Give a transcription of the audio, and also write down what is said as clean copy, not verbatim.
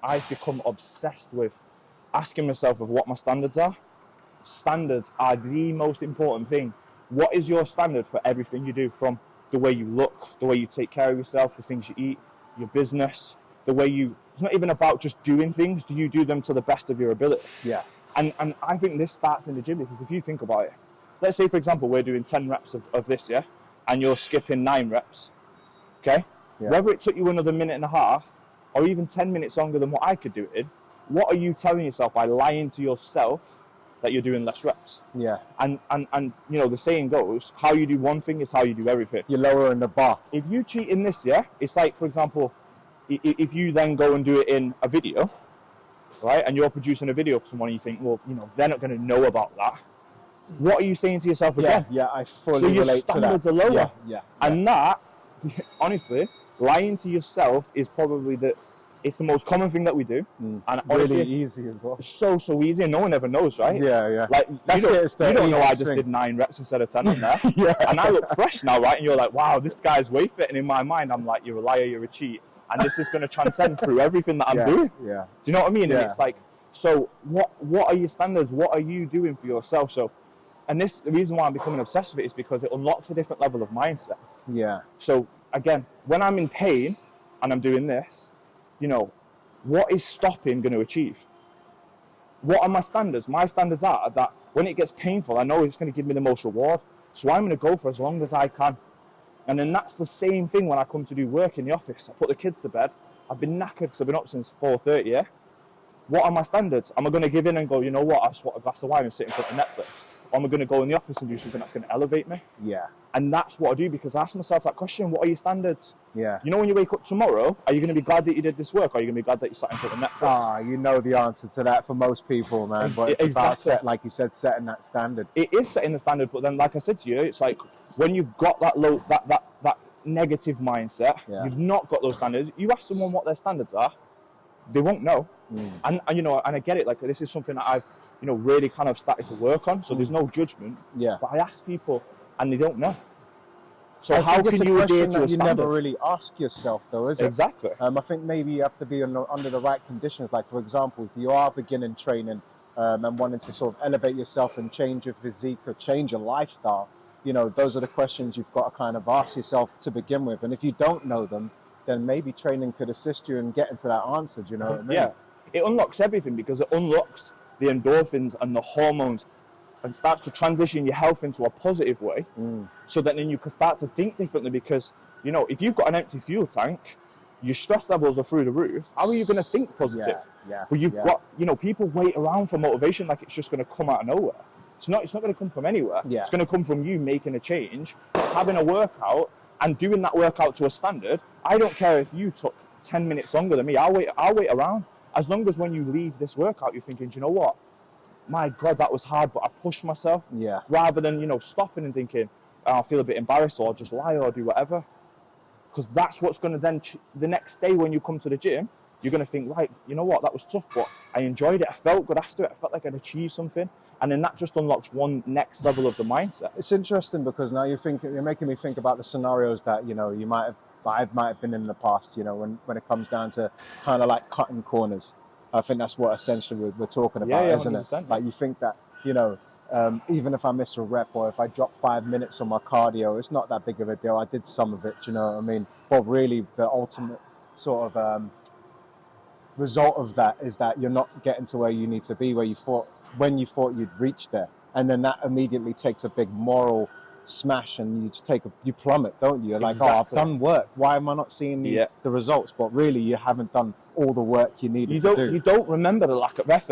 I've become obsessed with asking myself of what my standards are. Standards are the most important thing. What is your standard for everything you do, from the way you look, the way you take care of yourself, the things you eat, your business, the way you, it's not even about just doing things, do you do them to the best of your ability? Yeah. And I think this starts in the gym, because if you think about it, let's say, for example, we're doing 10 reps of this, yeah, and you're skipping 9 reps, okay? Yeah. Whether it took you another minute and a half, or even 10 minutes longer than what I could do it in, what are you telling yourself by lying to yourself that you're doing less reps? Yeah. And you know, the saying goes, how you do one thing is how you do everything. You're lowering the bar. If you cheat in this, yeah, it's like, for example, if you then go and do it in a video, right, and you're producing a video for someone and you think, well, you know, they're not going to know about that. What are you saying to yourself again? Yeah, I fully so your relate to that. standards are lower. Yeah. And that, honestly, lying to yourself is probably it's the most common thing that we do. And honestly, really easy as well. it's so easy, and no one ever knows, right? Yeah. Like, That's you don't know I just thing. did 9 reps instead of 10 on there. Yeah. And I look fresh now, right? And you're like, wow, this guy's way fit. And in my mind, I'm like, you're a liar, you're a cheat. And this is going to transcend through everything that I'm doing. Yeah. Do you know what I mean? Yeah. And it's like, so what are your standards? What are you doing for yourself? So, and the reason why I'm becoming obsessed with it is because it unlocks a different level of mindset. Yeah. So again, when I'm in pain and I'm doing this, you know, what is stopping going to achieve? What are my standards? My standards are that when it gets painful, I know it's going to give me the most reward. So I'm going to go for as long as I can. And then that's the same thing when I come to do work in the office. I put the kids to bed. I've been knackered because I've been up since 4:30, yeah? What are my standards? Am I going to give in and go, you know what, I just want a glass of wine and sit in front of Netflix? Or am I going to go in the office and do something that's going to elevate me? Yeah. And that's what I do, because I ask myself that question, what are your standards? Yeah. You know, when you wake up tomorrow, are you going to be glad that you did this work, or are you going to be glad that you sat in front of Netflix? You know the answer to that for most people, man. But it's about, like you said, setting that standard. It is setting the standard, but then, like I said to you, it's like when you've got that that negative mindset, you've not got those standards. You ask someone what their standards are, they won't know. And you know, and I get it. Like, this is something that I've, you know, really kind of started to work on. So there's no judgment. Yeah. But I ask people, and they don't know. So I how think can you adhere that to a you standard? never really ask yourself, though, is it? Exactly. I think maybe you have to be under the right conditions. Like, for example, if you are beginning training and wanting to sort of elevate yourself and change your physique or change your lifestyle, you know, those are the questions you've got to kind of ask yourself to begin with. And if you don't know them, then maybe training could assist you in getting to that answer. Do you know what I mean? Yeah. It unlocks everything, because it unlocks the endorphins and the hormones and starts to transition your health into a positive way, so that then you can start to think differently. Because, you know, if you've got an empty fuel tank, your stress levels are through the roof, how are you going to think positive? Yeah. But you've got, you know, people wait around for motivation like it's just going to come out of nowhere. It's not going to come from anywhere. Yeah. It's going to come from you making a change, having a workout, and doing that workout to a standard. I don't care if you took 10 minutes longer than me. I'll wait around. As long as when you leave this workout, you're thinking, do you know what? My God, that was hard, but I pushed myself. Yeah. Rather than, you know, stopping and thinking, oh, I feel a bit embarrassed, or just lie or do whatever. Because that's what's going to then, the next day when you come to the gym, you're going to think, right, you know what, that was tough, but I enjoyed it. I felt good after it. I felt like I'd achieved something. And then that just unlocks one next level of the mindset. It's interesting because now you're making me think about the scenarios that, you know, I might have been in the past, you know, when it comes down to kind of like cutting corners. I think that's what essentially we're talking about, isn't 100%. it? Like, you think that, you know, even if I miss a rep or if I drop 5 minutes on my cardio, it's not that big of a deal. I did some of it, you know what I mean? But really, the ultimate sort of result of that is that you're not getting to where you need to be, when you thought you'd reach there. And then that immediately takes a big moral smash, and you plummet, don't you? You're like, Exactly. oh, I've done work. Why am I not seeing the results? But really, you haven't done all the work you needed to do. You don't remember the lack of effort.